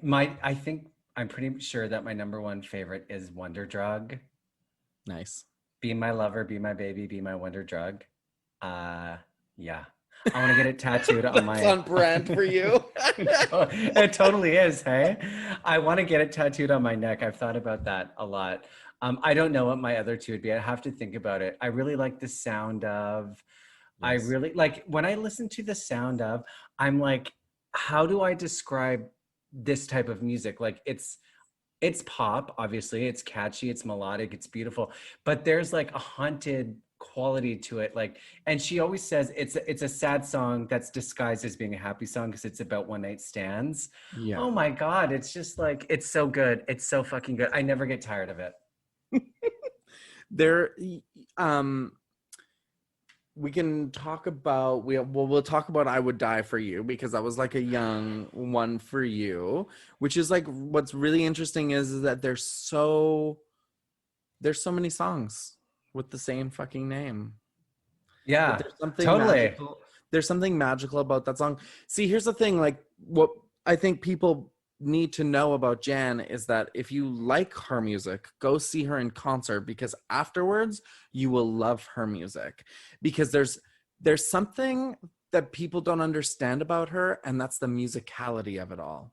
think I'm pretty sure that my number 1 favorite is Wonder Drug. Nice. Be my lover, be my baby, be my wonder drug. Yeah. I want to get it tattooed on my... That's on brand for you. It totally is, hey? I want to get it tattooed on my neck. I've thought about that a lot. I don't know what my other 2 would be. I have to think about it. I really like the sound of... Yes. I really... Like, when I listen to the sound of, I'm like, how do I describe this type of music? Like, it's pop, obviously. It's catchy, it's melodic, it's beautiful. But there's like a haunted quality to it. Like, and she always says it's a sad song that's disguised as being a happy song because it's about one-night stands. Yeah. Oh my God, it's just like, it's so good. It's so fucking good. I never get tired of it. We can talk about, we'll talk about I Would Die For You, because that was like a young one for you, which is like, what's really interesting is that there's so many songs with the same fucking name. Yeah, there's something totally. There's something magical about that song. See, here's the thing, like what I think people need to know about Jan is that if you like her music, go see her in concert, because afterwards you will love her music, because there's something that people don't understand about her, and that's the musicality of it all.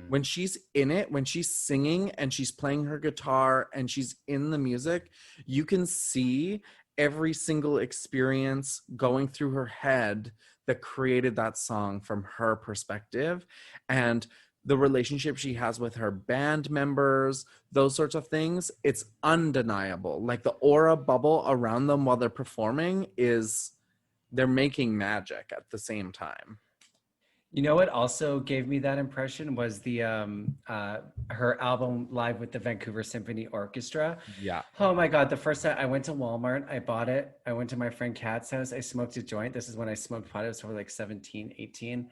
When she's in it, when she's singing and she's playing her guitar and she's in the music, you can see every single experience going through her head that created that song from her perspective, and the relationship she has with her band members, those sorts of things. It's undeniable. Like the aura bubble around them while they're performing they're making magic at the same time. You know what also gave me that impression was the her album Live with the Vancouver Symphony Orchestra. Yeah. Oh my God. The first time I went to Walmart, I bought it. I went to my friend Kat's house. I smoked a joint. This is when I smoked pot. I was probably like 17, 18.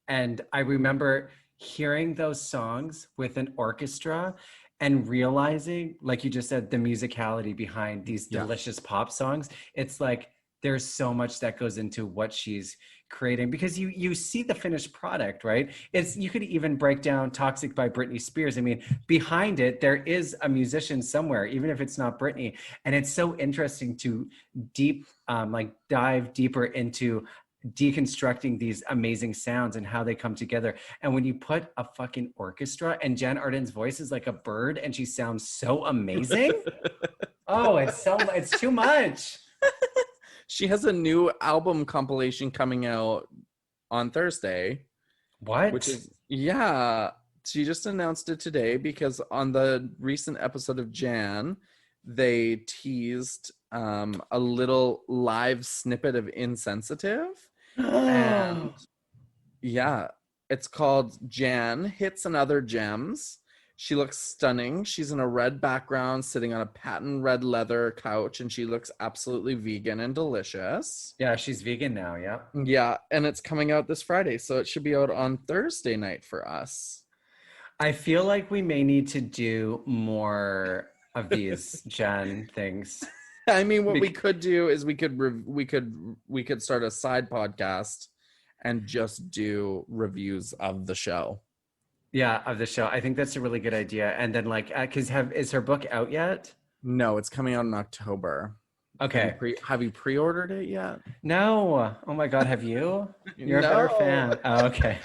And I remember hearing those songs with an orchestra and realizing, like you just said, the musicality behind these delicious pop songs. It's like, there's so much that goes into what she's creating, because you see the finished product, right? You could even break down Toxic by Britney Spears. I mean, behind it, there is a musician somewhere, even if it's not Britney. And it's so interesting to dive deeper into deconstructing these amazing sounds and how they come together. And when you put a fucking orchestra, and Jan Arden's voice is like a bird and she sounds so amazing. It's too much. She has a new album compilation coming out on Thursday. What? Which is, she just announced it today, because on the recent episode of Jan, they teased a little live snippet of Insensitive. And it's called Jan Hits and Other Gems. She looks stunning. She's in a red background, sitting on a patent red leather couch, and she looks absolutely vegan and delicious. Yeah, she's vegan now, yeah. Yeah, and it's coming out this Friday, so it should be out on Thursday night for us. I feel like we may need to do more of these Jan things. I mean, what we could do is we could start a side podcast and just do reviews of the show. Yeah, of the show. I think that's a really good idea. And then like, because is her book out yet? No, it's coming out in October. Okay. Have you pre-ordered it yet? No. Oh my God, have you? You're a better No. fan. Oh, okay.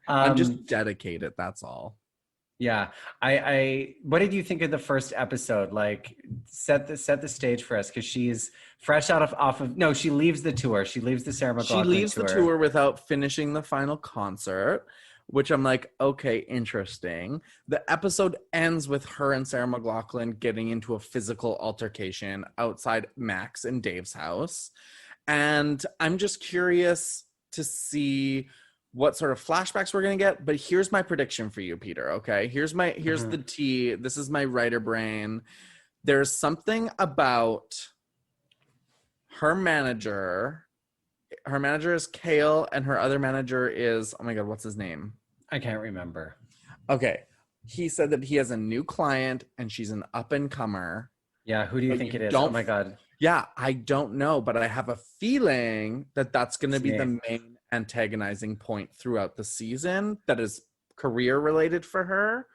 I'm um, just dedicated, that's all. yeah. I what did you think of the first episode? Like set the stage for us because she's fresh off of no, she leaves the tour. She leaves the Sarah She McLachlan leaves the tour. tour without finishing the final concert, which I'm like, okay, interesting. The episode ends with her and Sarah McLachlan getting into a physical altercation outside Max and Dave's house. And I'm just curious to see what sort of flashbacks we're going to get. But here's my prediction for you, Peter. Okay. Here's the tea. This is my writer brain. There's something about her manager. Her manager is Kale, and her other manager is, oh my God, what's his name? I can't remember. Okay. He said that he has a new client and she's an up-and-comer. Yeah, who do you But think you it is? don't- Oh my God. Yeah, I don't know, but I have a feeling that that's going to be the Same. main antagonizing point throughout the season that is career related for her.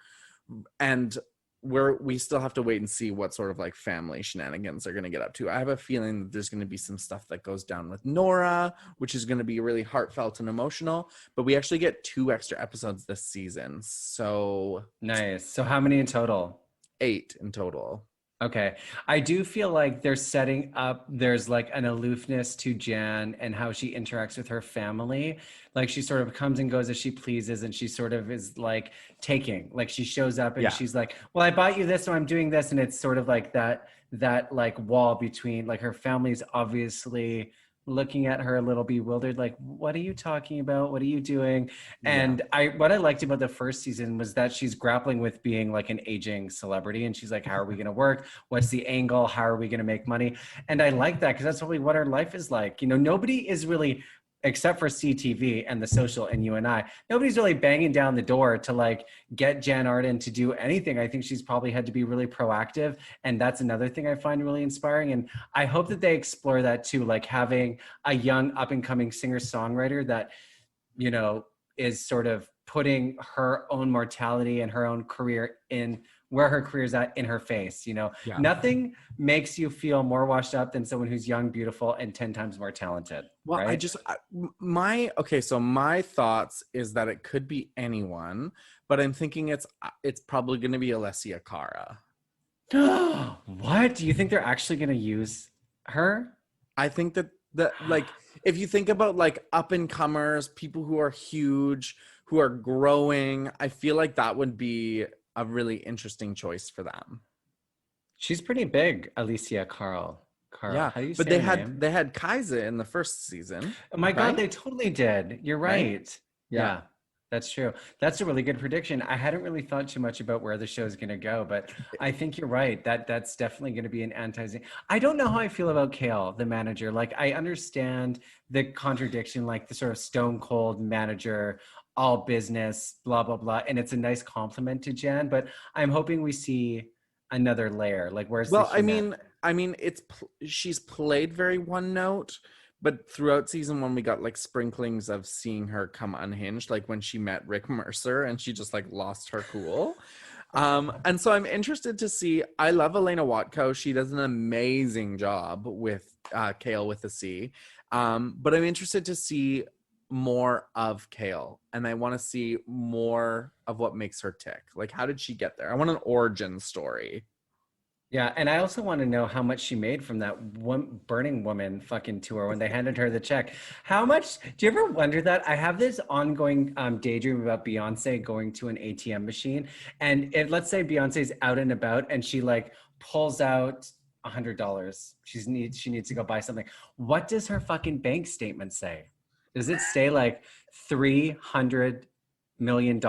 And we still have to wait and see what sort of like family shenanigans they're going to get up to. I have a feeling that there's going to be some stuff that goes down with Nora, which is going to be really heartfelt and emotional, but we actually get 2 extra episodes this season. So Nice. So how many in total? 8 in total. Okay. I do feel like they're setting up, there's like an aloofness to Jan and how she interacts with her family. Like she sort of comes and goes as she pleases, and she sort of is like taking, like she shows up and Yeah. she's like, well, I bought you this, so I'm doing this. And it's sort of like that like wall between, like, her family's obviously looking at her a little bewildered, like, what are you talking about? What are you doing? And what I liked about the first season was that she's grappling with being like an aging celebrity, and she's like, how are we going to work? What's the angle? How are we going to make money? And I like that because that's probably what our life is like. You know, nobody is really, except for CTV and the social and you and I, nobody's really banging down the door to like get Jan Arden to do anything. I think she's probably had to be really proactive. And that's another thing I find really inspiring. And I hope that they explore that too, like having a young up and coming singer-songwriter that, you know, is sort of putting her own mortality and her own career in where her career's at in her face. You know, nothing makes you feel more washed up than someone who's young, beautiful, and 10 times more talented. Well, right? So my thoughts is that it could be anyone, but I'm thinking it's probably going to be Alessia Cara. What? Do you think they're actually going to use her? I think that like, if you think about like up and comers, people who are huge, who are growing, I feel like that would be a really interesting choice for them. She's pretty big, Alicia Carl. Yeah, how do you but say they her name? had Kaisa in the first season. Oh my right? God, they totally did. You're right. Right? Yeah, that's true. That's a really good prediction. I hadn't really thought too much about where the show is going to go, but I think you're right. That's definitely going to be an anti. I don't know how I feel about Kale, the manager. Like, I understand the contradiction, like the sort of stone cold manager, all business, blah, blah, blah. And it's a nice compliment to Jan, but I'm hoping we see another layer. Like, where's the humor? I mean, she's played very one note, but throughout season 1, we got like sprinklings of seeing her come unhinged, like when she met Rick Mercer and she just like lost her cool. And so I'm interested to see. I love Elena Watko. She does an amazing job with Kale with a C. But I'm interested to see more of Kale, and I want to see more of what makes her tick. Like, how did she get there? I want an origin story. Yeah, and I also want to know how much she made from that one Burning Woman fucking tour when they handed her the check. How much? Do you ever wonder that? I have this ongoing daydream about Beyonce going to an ATM machine, and let's say Beyonce's out and about, and she like pulls out $100. She needs to go buy something. What does her fucking bank statement say? Does it say like $300 million?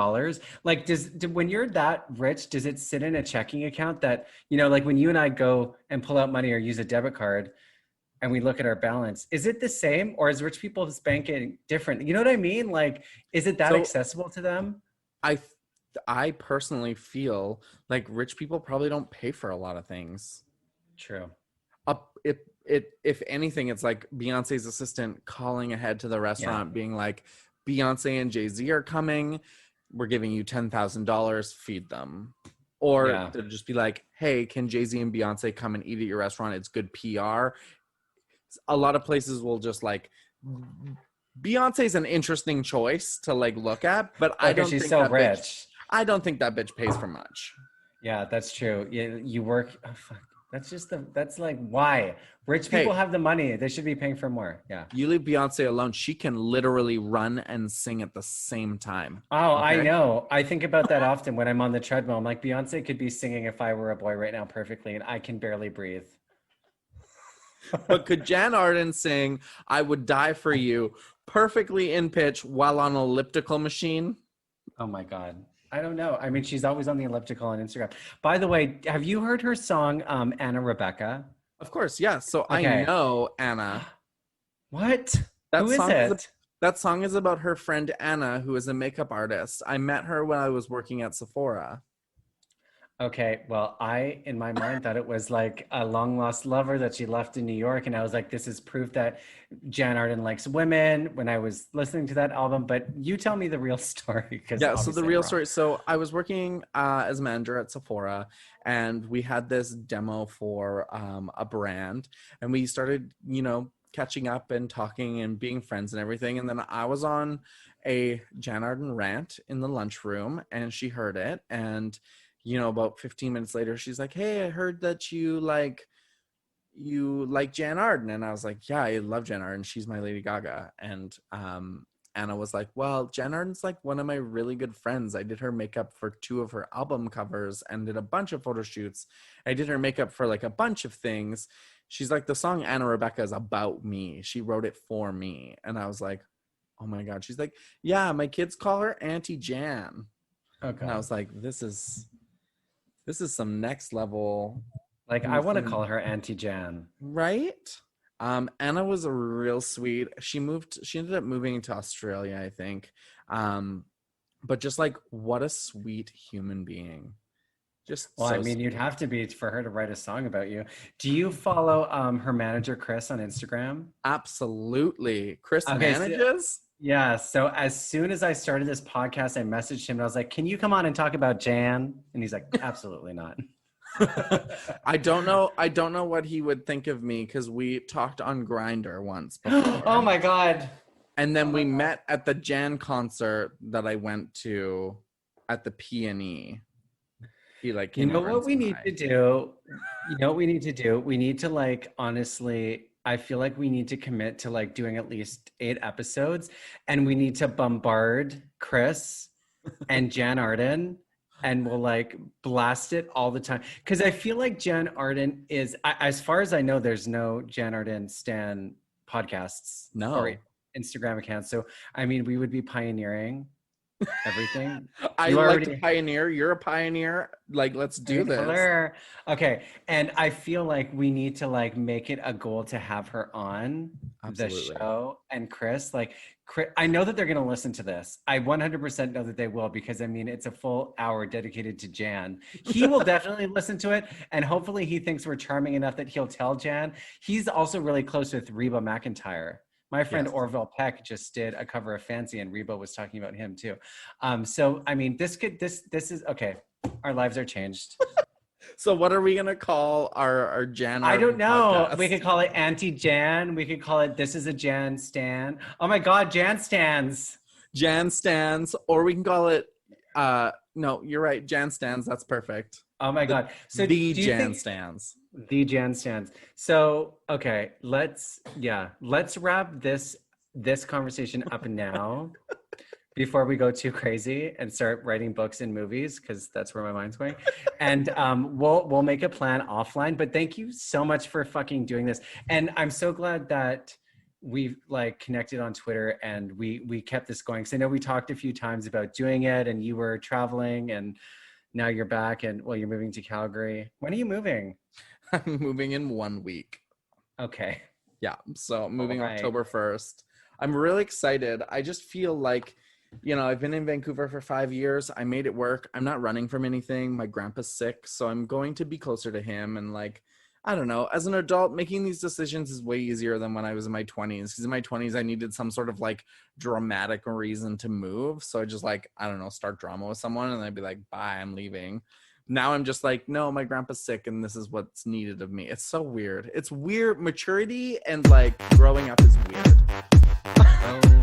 Like, when you're that rich, does it sit in a checking account that, you know, like when you and I go and pull out money or use a debit card and we look at our balance, is it the same, or is rich people's banking different? You know what I mean? Like, is it that accessible to them? I personally feel like rich people probably don't pay for a lot of things. True. If anything, it's like Beyonce's assistant calling ahead to the restaurant being like, Beyonce and Jay-Z are coming. We're giving you $10,000, feed them. Or to just be like, hey, can Jay-Z and Beyonce come and eat at your restaurant? It's good PR. A lot of places will just like, Beyonce's an interesting choice to like look at, but I don't she's think so that rich. bitch, I don't think that bitch pays for much. Yeah, that's true. You work. Oh, fuck. That's like, why? Rich people have the money. They should be paying for more. Yeah. You leave Beyonce alone. She can literally run and sing at the same time. Oh, okay? I know. I think about that often when I'm on the treadmill. I'm like, Beyonce could be singing If I Were a Boy right now perfectly, and I can barely breathe. But could Jan Arden sing I Would Die For You perfectly in pitch while on an elliptical machine? Oh my God. I don't know. I mean, she's always on the elliptical on Instagram. By the way, have you heard her song, Anna Rebecca? Of course, yeah. So okay. I know Anna. What? Who is it? That song is about her friend Anna, who is a makeup artist. I met her when I was working at Sephora. Okay, well, I, in my mind, thought it was like a long lost lover that she left in New York. And I was like, this is proof that Jan Arden likes women when I was listening to that album. But you tell me the real story. Yeah, so the real story. So I was working as a manager at Sephora, and we had this demo for a brand. And we started, catching up and talking and being friends and everything. And then I was on a Jan Arden rant in the lunchroom, and she heard it. And about 15 minutes later, she's like, hey, I heard that you like Jan Arden. And I was like, yeah, I love Jan Arden. She's my Lady Gaga. And Anna was like, well, Jan Arden's like one of my really good friends. I did her makeup for 2 of her album covers and did a bunch of photo shoots. I did her makeup for like a bunch of things. She's like, the song Anna Rebecca is about me. She wrote it for me. And I was like, oh my God. She's like, yeah, my kids call her Auntie Jan. Okay. And I was like, this is some next level. Like, I want to call her Auntie Jan. Right? Anna was a real sweet. She ended up moving to Australia, I think. But just like, what a sweet human being. I mean, you'd have to be for her to write a song about you. Do you follow her manager, Chris, on Instagram? Absolutely. Chris manages? Yeah. So as soon as I started this podcast, I messaged him and I was like, can you come on and talk about Jan? And he's like, absolutely not. I don't know what he would think of me, because we talked on Grindr once before. Oh my God. And then we met at the Jan concert that I went to at the Peony. He like came over. What we need to do? You know what we need to do? We need to like, honestly, I feel like we need to commit to like doing at least 8 episodes, and we need to bombard Chris and Jan Arden, and we'll like blast it all the time. Cause I feel like Jan Arden is, as far as I know, there's no Jan Arden Stan podcasts or Instagram accounts. So, I mean, we would be pioneering everything. I like to pioneer. You're a pioneer. Like, let's do this. Okay. And I feel like we need to like make it a goal to have her on the show. And Chris, I know that they're going to listen to this. I 100% know that they will, because I mean, it's a full hour dedicated to Jan. He will definitely listen to it. And hopefully he thinks we're charming enough that he'll tell Jan. He's also really close with Reba McEntire. My friend Orville Peck just did a cover of Fancy, and Reba was talking about him too. So, I mean, this is, okay. Our lives are changed. So what are we going to call our Jan? I don't know. Podcast? We could call it Auntie Jan. We could call it This is a Jan Stan. Oh my God, Jan Stans. Jan Stans. Or we can call it, no, you're right. Jan Stans. That's perfect. Oh my God. So the Jan Stans. The Jan Stans. So, okay, let's wrap this conversation up now before we go too crazy and start writing books and movies, because that's where my mind's going. And we'll make a plan offline. But thank you so much for fucking doing this. And I'm so glad that we've like connected on Twitter and we kept this going. Because I know we talked a few times about doing it, and you were traveling, and now you're back, and you're moving to Calgary. When are you moving? I'm moving in 1 week. Okay. Yeah. So moving October 1st. I'm really excited. I just feel like, I've been in Vancouver for 5 years. I made it work. I'm not running from anything. My grandpa's sick, so I'm going to be closer to him. And like, I don't know. As an adult, making these decisions is way easier than when I was in my 20s. Because in my 20s, I needed some sort of like dramatic reason to move. So I just like, I don't know, start drama with someone and I'd be like, bye, I'm leaving. Now I'm just like, no, my grandpa's sick and this is what's needed of me. It's so weird. It's weird. Maturity and like growing up is weird.